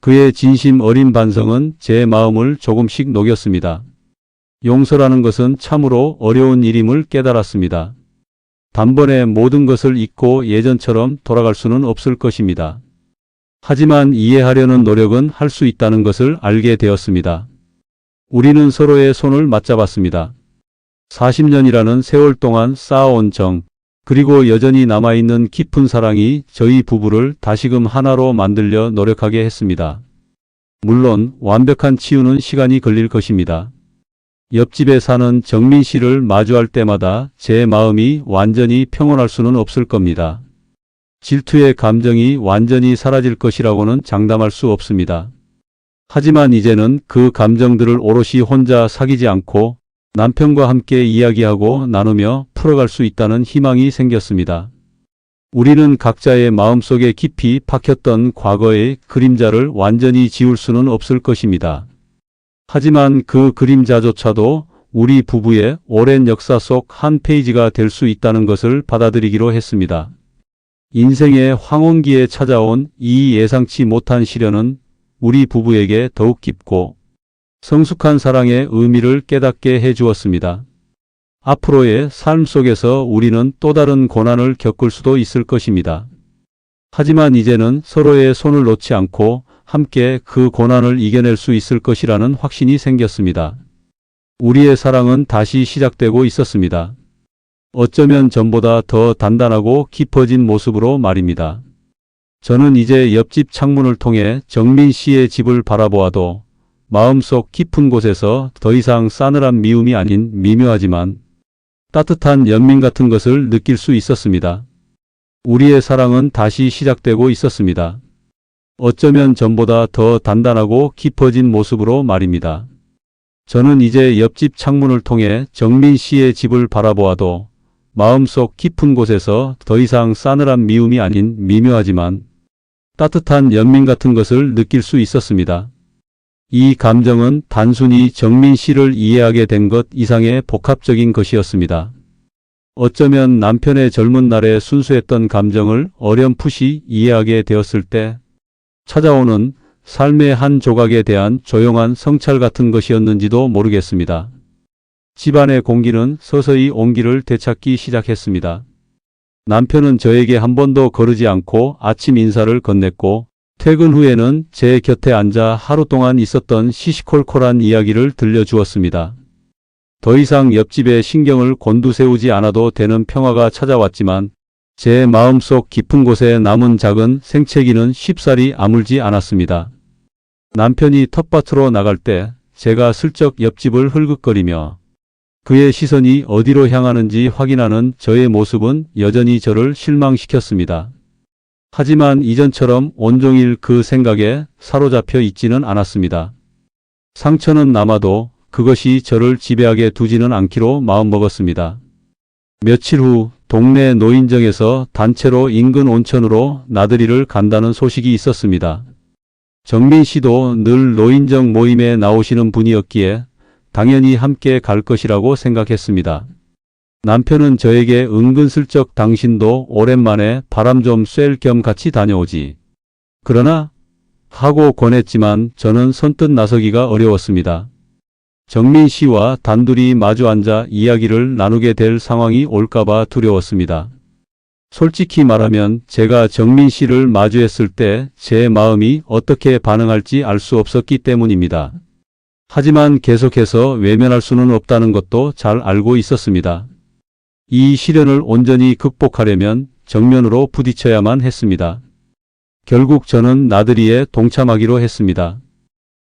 그의 진심 어린 반성은 제 마음을 조금씩 녹였습니다. 용서라는 것은 참으로 어려운 일임을 깨달았습니다. 단번에 모든 것을 잊고 예전처럼 돌아갈 수는 없을 것입니다. 하지만 이해하려는 노력은 할 수 있다는 것을 알게 되었습니다. 우리는 서로의 손을 맞잡았습니다. 40년이라는 세월 동안 쌓아온 정, 그리고 여전히 남아있는 깊은 사랑이 저희 부부를 다시금 하나로 만들려 노력하게 했습니다. 물론 완벽한 치유는 시간이 걸릴 것입니다. 옆집에 사는 정민 씨를 마주할 때마다 제 마음이 완전히 평온할 수는 없을 겁니다. 질투의 감정이 완전히 사라질 것이라고는 장담할 수 없습니다. 하지만 이제는 그 감정들을 오롯이 혼자 사귀지 않고 남편과 함께 이야기하고 나누며 풀어갈 수 있다는 희망이 생겼습니다. 우리는 각자의 마음속에 깊이 박혔던 과거의 그림자를 완전히 지울 수는 없을 것입니다. 하지만 그 그림자조차도 우리 부부의 오랜 역사 속 한 페이지가 될 수 있다는 것을 받아들이기로 했습니다. 인생의 황혼기에 찾아온 이 예상치 못한 시련은 우리 부부에게 더욱 깊고 성숙한 사랑의 의미를 깨닫게 해주었습니다. 앞으로의 삶 속에서 우리는 또 다른 고난을 겪을 수도 있을 것입니다. 하지만 이제는 서로의 손을 놓지 않고 함께 그 고난을 이겨낼 수 있을 것이라는 확신이 생겼습니다. 우리의 사랑은 다시 시작되고 있었습니다. 어쩌면 전보다 더 단단하고 깊어진 모습으로 말입니다. 저는 이제 옆집 창문을 통해 정민 씨의 집을 바라보아도 마음속 깊은 곳에서 더 이상 싸늘한 미움이 아닌 미묘하지만 따뜻한 연민 같은 것을 느낄 수 있었습니다. 우리의 사랑은 다시 시작되고 있었습니다. 어쩌면 전보다 더 단단하고 깊어진 모습으로 말입니다. 저는 이제 옆집 창문을 통해 정민 씨의 집을 바라보아도 마음속 깊은 곳에서 더 이상 싸늘한 미움이 아닌 미묘하지만 따뜻한 연민 같은 것을 느낄 수 있었습니다. 이 감정은 단순히 정민 씨를 이해하게 된 것 이상의 복합적인 것이었습니다. 어쩌면 남편의 젊은 날에 순수했던 감정을 어렴풋이 이해하게 되었을 때 찾아오는 삶의 한 조각에 대한 조용한 성찰 같은 것이었는지도 모르겠습니다. 집안의 공기는 서서히 온기를 되찾기 시작했습니다. 남편은 저에게 한 번도 거르지 않고 아침 인사를 건넸고 퇴근 후에는 제 곁에 앉아 하루 동안 있었던 시시콜콜한 이야기를 들려주었습니다. 더 이상 옆집에 신경을 곤두세우지 않아도 되는 평화가 찾아왔지만 제 마음속 깊은 곳에 남은 작은 생채기는 쉽사리 아물지 않았습니다. 남편이 텃밭으로 나갈 때 제가 슬쩍 옆집을 흘긋거리며 그의 시선이 어디로 향하는지 확인하는 저의 모습은 여전히 저를 실망시켰습니다. 하지만 이전처럼 온종일 그 생각에 사로잡혀 있지는 않았습니다. 상처는 남아도 그것이 저를 지배하게 두지는 않기로 마음먹었습니다. 며칠 후 동네 노인정에서 단체로 인근 온천으로 나들이를 간다는 소식이 있었습니다. 정민 씨도 늘 노인정 모임에 나오시는 분이었기에 당연히 함께 갈 것이라고 생각했습니다. 남편은 저에게 은근슬쩍 당신도 오랜만에 바람 좀 쐴 겸 같이 다녀오지. 그러나 하고 권했지만 저는 선뜻 나서기가 어려웠습니다. 정민 씨와 단둘이 마주 앉아 이야기를 나누게 될 상황이 올까봐 두려웠습니다. 솔직히 말하면 제가 정민 씨를 마주했을 때 제 마음이 어떻게 반응할지 알 수 없었기 때문입니다. 하지만 계속해서 외면할 수는 없다는 것도 잘 알고 있었습니다. 이 시련을 온전히 극복하려면 정면으로 부딪혀야만 했습니다. 결국 저는 나들이에 동참하기로 했습니다.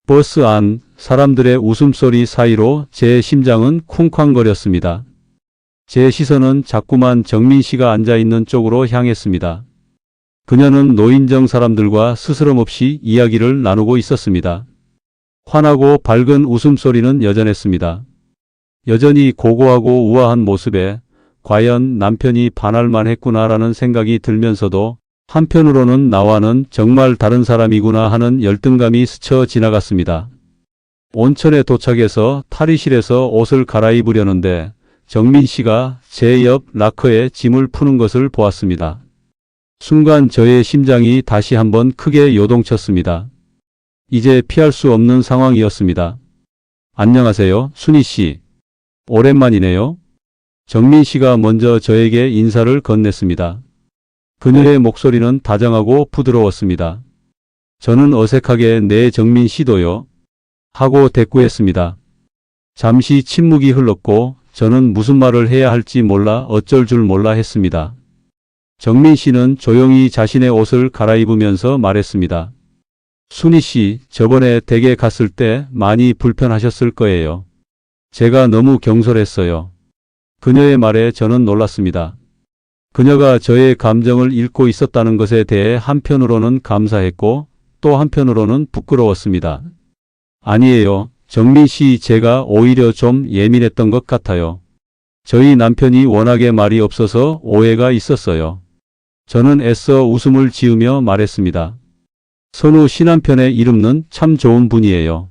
버스 안 사람들의 웃음소리 사이로 제 심장은 쿵쾅거렸습니다. 제 시선은 자꾸만 정민 씨가 앉아있는 쪽으로 향했습니다. 그녀는 노인정 사람들과 스스럼 없이 이야기를 나누고 있었습니다. 환하고 밝은 웃음소리는 여전했습니다. 여전히 고고하고 우아한 모습에 과연 남편이 반할만 했구나라는 생각이 들면서도 한편으로는 나와는 정말 다른 사람이구나 하는 열등감이 스쳐 지나갔습니다. 온천에 도착해서 탈의실에서 옷을 갈아입으려는데 정민 씨가 제 옆 라커에 짐을 푸는 것을 보았습니다. 순간 저의 심장이 다시 한번 크게 요동쳤습니다. 이제 피할 수 없는 상황이었습니다. 안녕하세요, 순희 씨. 오랜만이네요. 정민 씨가 먼저 저에게 인사를 건넸습니다. 그녀의 목소리는 다정하고 부드러웠습니다. 저는 어색하게 네 정민 씨도요. 하고 대꾸했습니다. 잠시 침묵이 흘렀고 저는 무슨 말을 해야 할지 몰라 어쩔 줄 몰라 했습니다. 정민 씨는 조용히 자신의 옷을 갈아입으면서 말했습니다. 순희 씨, 저번에 댁에 갔을 때 많이 불편하셨을 거예요. 제가 너무 경솔했어요. 그녀의 말에 저는 놀랐습니다. 그녀가 저의 감정을 읽고 있었다는 것에 대해 한편으로는 감사했고 또 한편으로는 부끄러웠습니다. 아니에요. 정민 씨, 제가 오히려 좀 예민했던 것 같아요. 저희 남편이 워낙에 말이 없어서 오해가 있었어요. 저는 애써 웃음을 지으며 말했습니다. 선우 씨 남편의 이름은 참 좋은 분이에요.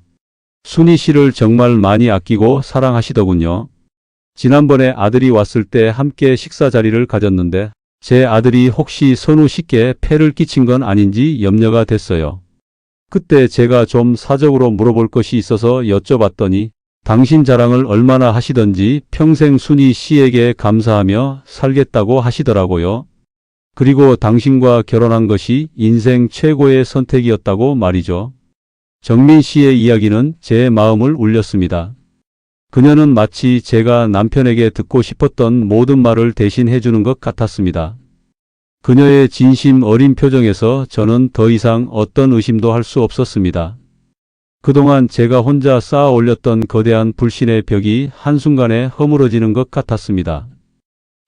순희 씨를 정말 많이 아끼고 사랑하시더군요. 지난번에 아들이 왔을 때 함께 식사 자리를 가졌는데 제 아들이 혹시 선우 씨께 폐를 끼친 건 아닌지 염려가 됐어요. 그때 제가 좀 사적으로 물어볼 것이 있어서 여쭤봤더니 당신 자랑을 얼마나 하시던지 평생 순희 씨에게 감사하며 살겠다고 하시더라고요. 그리고 당신과 결혼한 것이 인생 최고의 선택이었다고 말이죠. 정민 씨의 이야기는 제 마음을 울렸습니다. 그녀는 마치 제가 남편에게 듣고 싶었던 모든 말을 대신 해주는 것 같았습니다. 그녀의 진심 어린 표정에서 저는 더 이상 어떤 의심도 할 수 없었습니다. 그동안 제가 혼자 쌓아 올렸던 거대한 불신의 벽이 한순간에 허물어지는 것 같았습니다.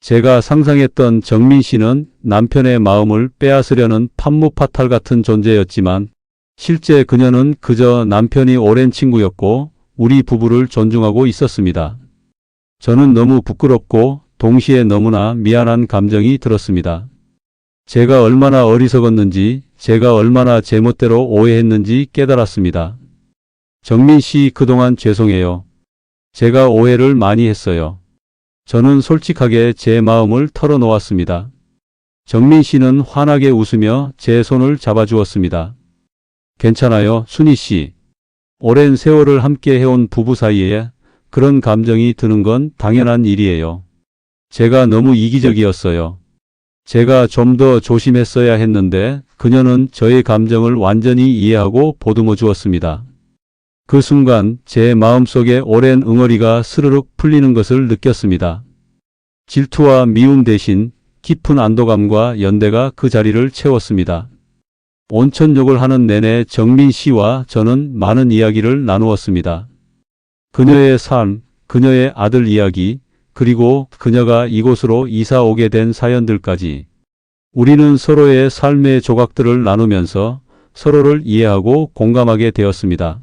제가 상상했던 정민 씨는 남편의 마음을 빼앗으려는 판무파탈 같은 존재였지만 실제 그녀는 그저 남편이 오랜 친구였고 우리 부부를 존중하고 있었습니다. 저는 너무 부끄럽고 동시에 너무나 미안한 감정이 들었습니다. 제가 얼마나 어리석었는지, 제가 얼마나 제멋대로 오해했는지 깨달았습니다. 정민 씨, 그동안 죄송해요. 제가 오해를 많이 했어요. 저는 솔직하게 제 마음을 털어놓았습니다. 정민 씨는 환하게 웃으며 제 손을 잡아주었습니다. 괜찮아요, 순희 씨. 오랜 세월을 함께 해온 부부 사이에 그런 감정이 드는 건 당연한 일이에요. 제가 너무 이기적이었어요. 제가 좀 더 조심했어야 했는데 그녀는 저의 감정을 완전히 이해하고 보듬어 주었습니다. 그 순간 제 마음속에 오랜 응어리가 스르륵 풀리는 것을 느꼈습니다. 질투와 미움 대신 깊은 안도감과 연대가 그 자리를 채웠습니다. 온천욕을 하는 내내 정민 씨와 저는 많은 이야기를 나누었습니다. 그녀의 삶, 그녀의 아들 이야기, 그리고 그녀가 이곳으로 이사 오게 된 사연들까지. 우리는 서로의 삶의 조각들을 나누면서 서로를 이해하고 공감하게 되었습니다.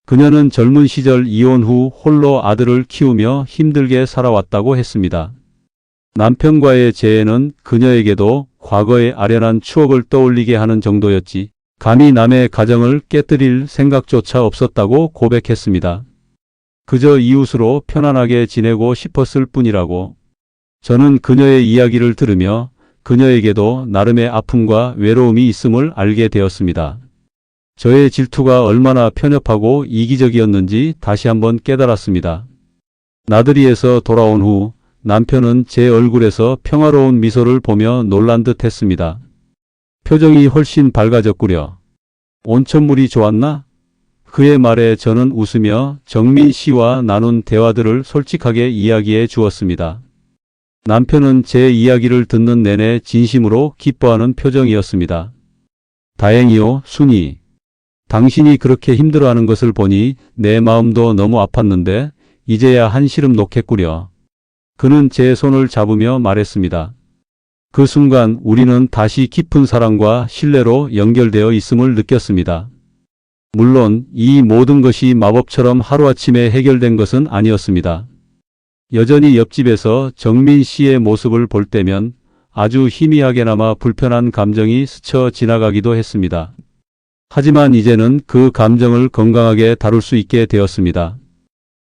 그녀는 젊은 시절 이혼 후 홀로 아들을 키우며 힘들게 살아왔다고 했습니다. 남편과의 재회는 그녀에게도 과거의 아련한 추억을 떠올리게 하는 정도였지 감히 남의 가정을 깨뜨릴 생각조차 없었다고 고백했습니다. 그저 이웃으로 편안하게 지내고 싶었을 뿐이라고. 저는 그녀의 이야기를 들으며 그녀에게도 나름의 아픔과 외로움이 있음을 알게 되었습니다. 저의 질투가 얼마나 편협하고 이기적이었는지 다시 한번 깨달았습니다. 나들이에서 돌아온 후 남편은 제 얼굴에서 평화로운 미소를 보며 놀란 듯 했습니다. 표정이 훨씬 밝아졌구려. 온천물이 좋았나? 그의 말에 저는 웃으며 정민 씨와 나눈 대화들을 솔직하게 이야기해 주었습니다. 남편은 제 이야기를 듣는 내내 진심으로 기뻐하는 표정이었습니다. 다행이요, 순희. 당신이 그렇게 힘들어하는 것을 보니 내 마음도 너무 아팠는데 이제야 한시름 놓겠구려. 그는 제 손을 잡으며 말했습니다. 그 순간 우리는 다시 깊은 사랑과 신뢰로 연결되어 있음을 느꼈습니다. 물론 이 모든 것이 마법처럼 하루아침에 해결된 것은 아니었습니다. 여전히 옆집에서 정민 씨의 모습을 볼 때면 아주 희미하게나마 불편한 감정이 스쳐 지나가기도 했습니다. 하지만 이제는 그 감정을 건강하게 다룰 수 있게 되었습니다.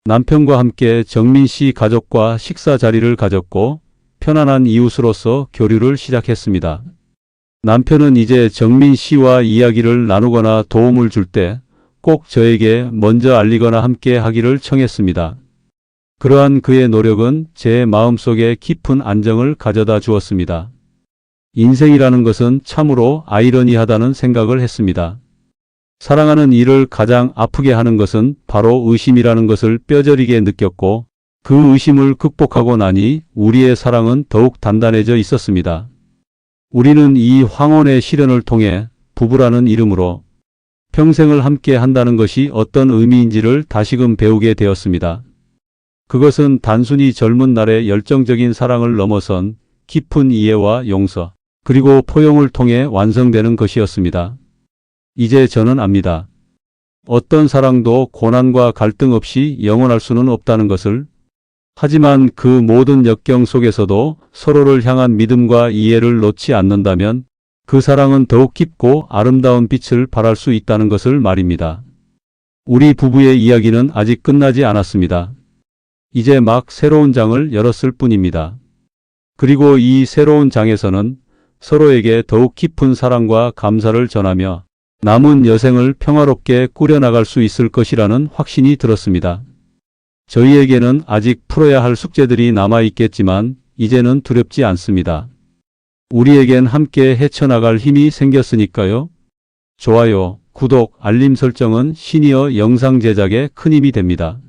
남편과 함께 정민 씨 가족과 식사 자리를 가졌고 편안한 이웃으로서 교류를 시작했습니다. 남편은 이제 정민 씨와 이야기를 나누거나 도움을 줄 때 꼭 저에게 먼저 알리거나 함께 하기를 청했습니다. 그러한 그의 노력은 제 마음속에 깊은 안정을 가져다 주었습니다. 인생이라는 것은 참으로 아이러니하다는 생각을 했습니다. 사랑하는 이를 가장 아프게 하는 것은 바로 의심이라는 것을 뼈저리게 느꼈고 그 의심을 극복하고 나니 우리의 사랑은 더욱 단단해져 있었습니다. 우리는 이 황혼의 시련을 통해 부부라는 이름으로 평생을 함께 한다는 것이 어떤 의미인지를 다시금 배우게 되었습니다. 그것은 단순히 젊은 날의 열정적인 사랑을 넘어선 깊은 이해와 용서, 그리고 포용을 통해 완성되는 것이었습니다. 이제 저는 압니다. 어떤 사랑도 고난과 갈등 없이 영원할 수는 없다는 것을. 하지만 그 모든 역경 속에서도 서로를 향한 믿음과 이해를 놓지 않는다면 그 사랑은 더욱 깊고 아름다운 빛을 발할 수 있다는 것을 말입니다. 우리 부부의 이야기는 아직 끝나지 않았습니다. 이제 막 새로운 장을 열었을 뿐입니다. 그리고 이 새로운 장에서는 서로에게 더욱 깊은 사랑과 감사를 전하며 남은 여생을 평화롭게 꾸려나갈 수 있을 것이라는 확신이 들었습니다. 저희에게는 아직 풀어야 할 숙제들이 남아있겠지만 이제는 두렵지 않습니다. 우리에겐 함께 헤쳐나갈 힘이 생겼으니까요. 좋아요, 구독, 알림 설정은 시니어 영상 제작에 큰 힘이 됩니다.